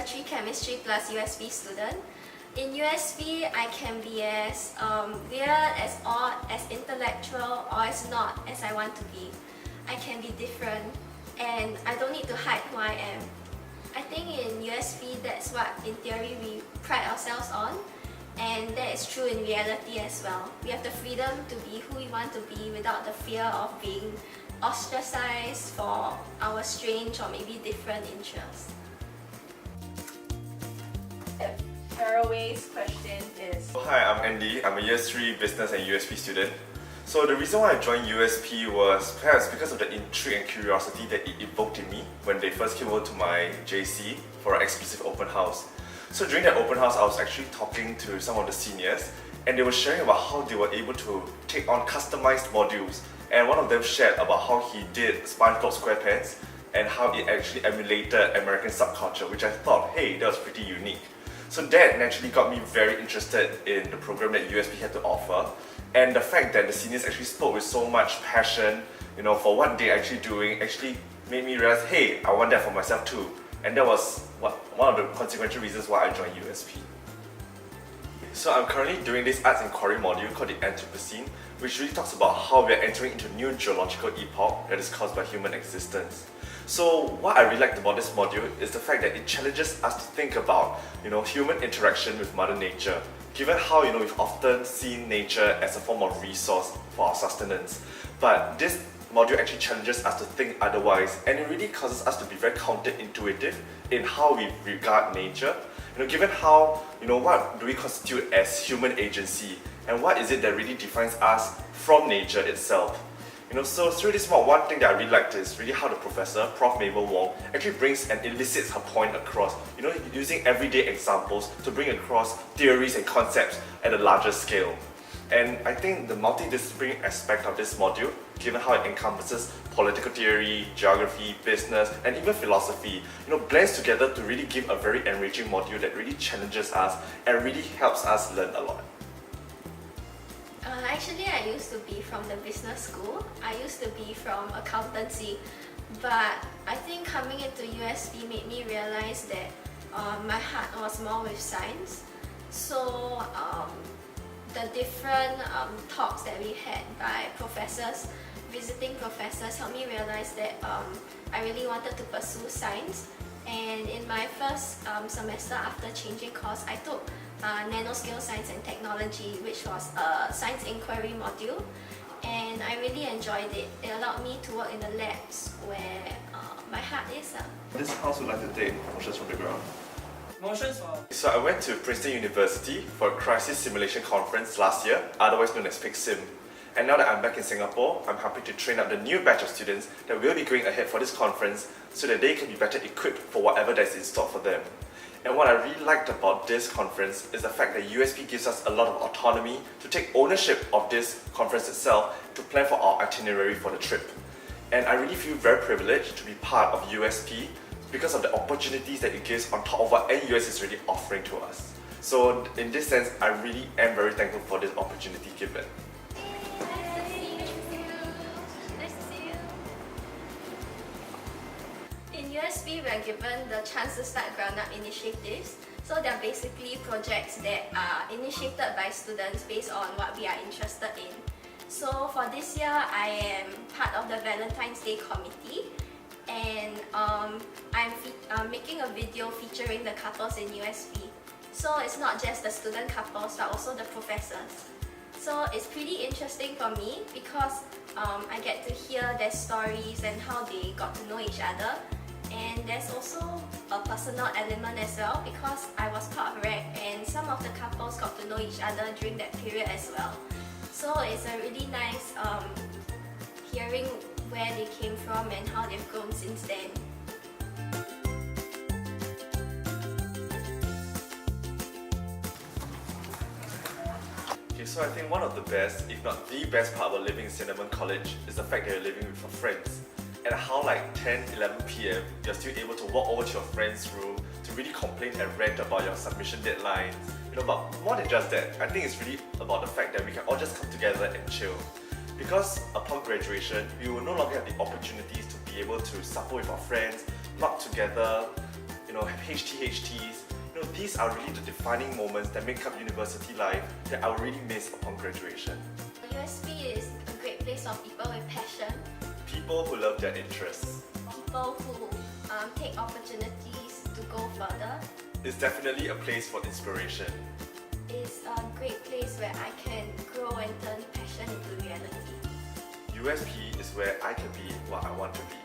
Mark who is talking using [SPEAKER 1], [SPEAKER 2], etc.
[SPEAKER 1] Laboratory Chemistry plus USP student. In USP, I can be as weird, as odd, as intellectual, or as not as I want to be. I can be different, and I don't need to hide who I am. I think in USP, that's what in theory we pride ourselves on, and that is true in reality as well. We have the freedom to be who we want to be without the fear of being ostracized for our strange or maybe different interests.
[SPEAKER 2] Faraway's question is...
[SPEAKER 3] Hi, I'm Andy. I'm a Year 3 Business and USP student. So the reason why I joined USP was perhaps because of the intrigue and curiosity that it evoked in me when they first came over to my JC for an exclusive open house. So during that open house, I was actually talking to some of the seniors, and they were sharing about how they were able to take on customized modules. And one of them shared about how he did SpongeBob SquarePants and how it actually emulated American subculture, which I thought, hey, that was pretty unique. So that naturally got me very interested in the program that USP had to offer, and the fact that the seniors actually spoke with so much passion, for what they're actually doing, actually made me realize, hey, I want that for myself too. And that was one of the consequential reasons why I joined USP. So I'm currently doing this arts inquiry module called the Anthropocene, which really talks about how we are entering into a new geological epoch that is caused by human existence. So what I really liked about this module is the fact that it challenges us to think about, human interaction with Mother Nature, given how, we've often seen nature as a form of resource for our sustenance. But this module actually challenges us to think otherwise, and it really causes us to be very counterintuitive in how we regard nature. Given how, what do we constitute as human agency, and what is it that really defines us from nature itself? So through this mod, one thing that I really liked is really how the professor, Prof. Mabel Wong, actually brings and elicits her point across, using everyday examples to bring across theories and concepts at a larger scale. And I think the multidisciplinary aspect of this module, given how it encompasses political theory, geography, business, and even philosophy, blends together to really give a very enriching module that really challenges us and really helps us learn a lot.
[SPEAKER 1] Actually, I used to be from the business school. I used to be from accountancy, but I think coming into USP made me realize that my heart was more with science. So the different talks that we had by professors, visiting professors, helped me realize that I really wanted to pursue science. And in my first semester after changing course, I took nanoscale science and technology, which was a science inquiry module, and I really enjoyed it. It allowed me to work in the labs where my heart is.
[SPEAKER 3] This house would like to take motions from the ground.
[SPEAKER 2] Motions for...
[SPEAKER 3] So I went to Princeton University for a crisis simulation conference last year, otherwise known as PICSIM. And now that I'm back in Singapore, I'm happy to train up the new batch of students that will be going ahead for this conference so that they can be better equipped for whatever that's in store for them. And what I really liked about this conference is the fact that USP gives us a lot of autonomy to take ownership of this conference itself to plan for our itinerary for the trip. And I really feel very privileged to be part of USP because of the opportunities that it gives on top of what NUS is really offering to us. So in this sense, I really am very thankful for this opportunity given.
[SPEAKER 1] In USP, we are given the chance to start ground-up initiatives. So they are basically projects that are initiated by students based on what we are interested in. So for this year, I am part of the Valentine's Day committee, and I'm making a video featuring the couples in USP. So it's not just the student couples, but also the professors. So it's pretty interesting for me because I get to hear their stories and how they got to know each other. And there's also a personal element as well because I was part of REC and some of the couples got to know each other during that period as well. So it's a really nice hearing where they came from and how they've grown since then.
[SPEAKER 3] Okay, so I think one of the best, if not the best part about living in Cinnamon College is the fact that you're living with your friends. And how 10, 11 p.m. you're still able to walk over to your friend's room to really complain and rant about your submission deadlines. But more than just that, I think it's really about the fact that we can all just come together and chill. Because upon graduation, we will no longer have the opportunities to be able to supper with our friends, mark together, HTHTs. These are really the defining moments that make up university life that I'll really miss upon graduation.
[SPEAKER 1] USP is a great place for people with passion,
[SPEAKER 3] People who love their interests.
[SPEAKER 1] people who take opportunities to go further.
[SPEAKER 3] It's definitely a place for inspiration.
[SPEAKER 1] It's a great place where I can grow and turn passion into reality.
[SPEAKER 3] USP is where I can be what I want to be.